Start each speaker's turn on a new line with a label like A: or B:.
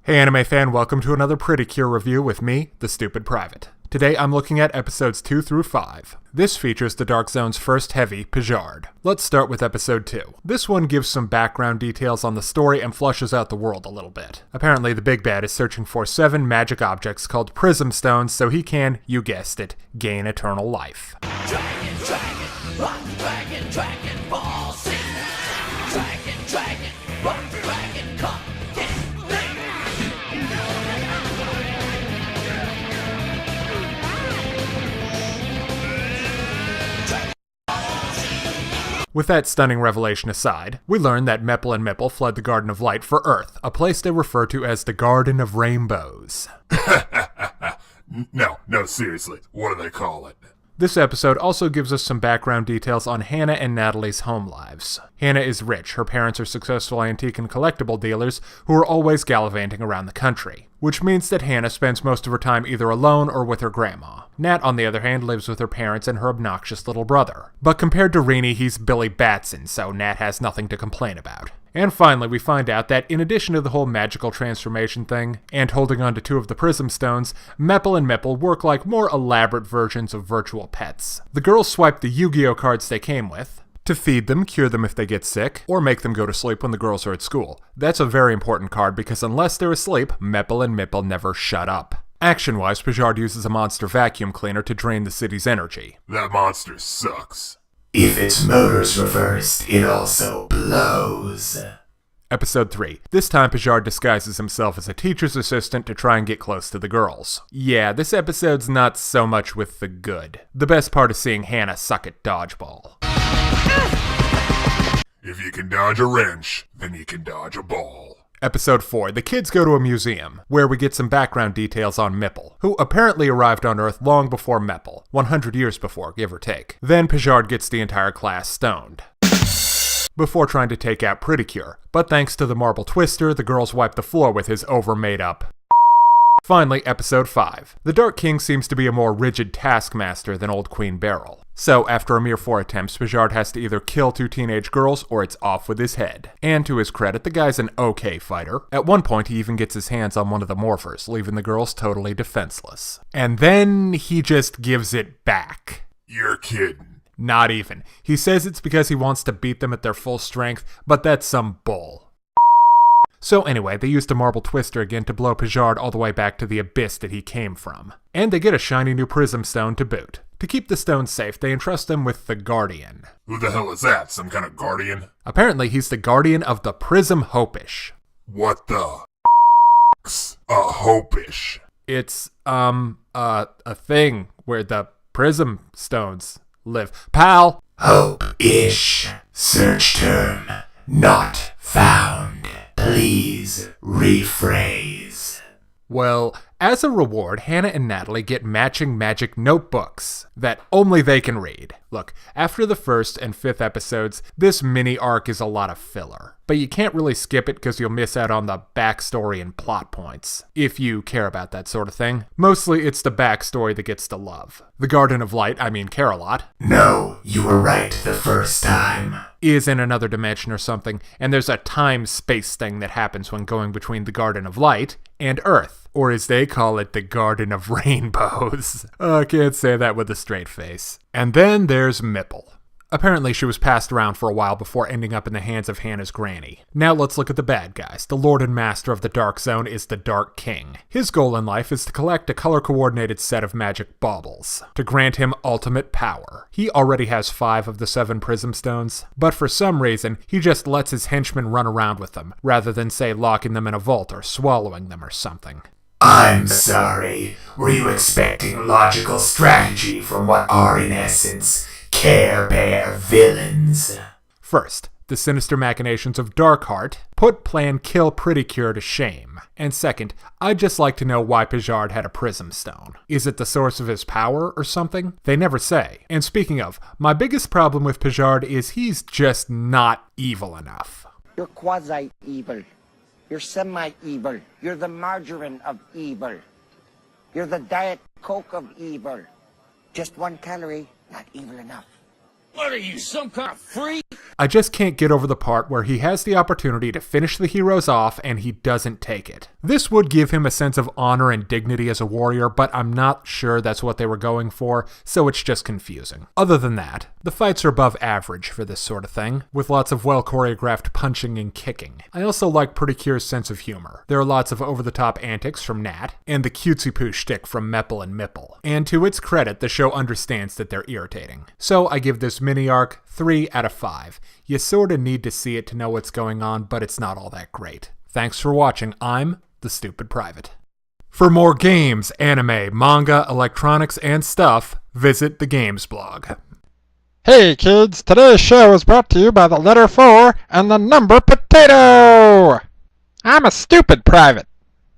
A: Hey anime fan, welcome to another Pretty Cure review with me, the Stupid Private. Today I'm looking at episodes 2 through 5. This features the Dark Zone's first heavy, Pejard. Let's start with episode 2. This one gives some background details on the story and flushes out the world a little bit. Apparently the big bad is searching for 7 magic objects called Prism Stones so he can, you guessed it, gain eternal life.
B: Dragon, dragon, rock dragon, dragon ball, sing. Dragon, dragon, rock dragon, come, get
A: With that stunning revelation aside, we learn that Meppel and Mipple fled the Garden of Light for Earth, a place they refer to as the Garden of Rainbows.
C: No, seriously, what do they call it?
A: This episode also gives us some background details on Hannah and Natalie's home lives. Hannah is rich, her parents are successful antique and collectible dealers who are always gallivanting around the country, which means that Hannah spends most of her time either alone or with her grandma. Nat, on the other hand, lives with her parents and her obnoxious little brother. But compared to Rennie, he's Billy Batson, so Nat has nothing to complain about. And finally, we find out that in addition to the whole magical transformation thing, and holding on to 2 of the Prism Stones, Meppel and Mipple work like more elaborate versions of virtual pets. The girls swipe the Yu-Gi-Oh cards they came with, to feed them, cure them if they get sick, or make them go to sleep when the girls are at school. That's a very important card because unless they're asleep, Meppel and Mipple never shut up. Action-wise, Pejard uses a monster vacuum cleaner to drain the city's energy.
C: That monster sucks.
D: If its motor's reversed, it also blows.
A: Episode 3. This time Pejard disguises himself as a teacher's assistant to try and get close to the girls. Yeah, this episode's not so much with the good. The best part is seeing Hannah suck at dodgeball.
C: If you can dodge a wrench, then you can dodge a ball.
A: Episode 4. The kids go to a museum, where we get some background details on Mipple, who apparently arrived on Earth long before Meppel, 100 years before, give or take. Then Pejard gets the entire class stoned, before trying to take out Pretty Cure, but thanks to the marble twister, the girls wipe the floor with his over-made-up. Finally, episode 5. The Dark King seems to be a more rigid taskmaster than old Queen Beryl. So, after a mere 4 attempts, Pejard has to either kill 2 teenage girls or it's off with his head. And to his credit, the guy's an okay fighter. At one point, he even gets his hands on one of the morphers, leaving the girls totally defenseless. And then he just gives it back.
C: You're kidding.
A: Not even. He says it's because he wants to beat them at their full strength, but that's some bull. So anyway, they used a marble twister again to blow Pejard all the way back to the abyss that he came from. And they get a shiny new Prism Stone to boot. To keep the stone safe, they entrust him with the Guardian.
C: Who the hell is that? Some kind of guardian?
A: Apparently he's the guardian of the Prism Hopish.
C: What the a hopish?
A: It's, a thing where the Prism Stones live. Pal!
D: Hope-ish. Search term. Not found. Please rephrase.
A: Well, as a reward, Hannah and Natalie get matching magic notebooks that only they can read. Look, after the 1st and 5th episodes, this mini arc is a lot of filler. But you can't really skip it because you'll miss out on the backstory and plot points, if you care about that sort of thing. Mostly it's the backstory that gets the love. The Garden of Light, Carolot.
D: No, you were right the first time.
A: Is in another dimension or something, and there's a time-space thing that happens when going between the Garden of Light and Earth, or as they call it, the Garden of Rainbows. I can't say that with a straight face. And then there's Mipple. Apparently she was passed around for a while before ending up in the hands of Hannah's granny. Now let's look at the bad guys. The Lord and Master of the Dark Zone is the Dark King. His goal in life is to collect a color-coordinated set of magic baubles, to grant him ultimate power. He already has 5 of the 7 Prism Stones, but for some reason, he just lets his henchmen run around with them, rather than, say, locking them in a vault or swallowing them or something.
D: I'm sorry. Were you expecting logical strategy from what are, in essence, Care Bear villains?
A: First, the sinister machinations of Darkheart put Plan Kill Pretty Cure to shame. And second, I'd just like to know why Pejard had a Prism Stone. Is it the source of his power or something? They never say. And speaking of, my biggest problem with Pejard is he's just not evil enough.
E: You're quasi-evil. You're semi-evil. You're the margarine of evil. You're the Diet Coke of evil. Just 1 calorie, not evil enough.
B: What are you, some kind of freak?
A: I just can't get over the part where he has the opportunity to finish the heroes off and he doesn't take it. This would give him a sense of honor and dignity as a warrior, but I'm not sure that's what they were going for, so it's just confusing. Other than that, the fights are above average for this sort of thing, with lots of well-choreographed punching and kicking. I also like Pretty Cure's sense of humor. There are lots of over-the-top antics from Nat, and the cutesy-poo shtick from Meppel and Mipple. And to its credit, the show understands that they're irritating. So I give this mini-arc 3 out of 5. You sorta need to see it to know what's going on, but it's not all that great. Thanks for watching. I'm the Stupid Private. For more games, anime, manga, electronics, and stuff, visit the G.A.M.E.S blog.
F: Hey kids, today's show is brought to you by the letter 4 and the number potato! I'm a stupid private.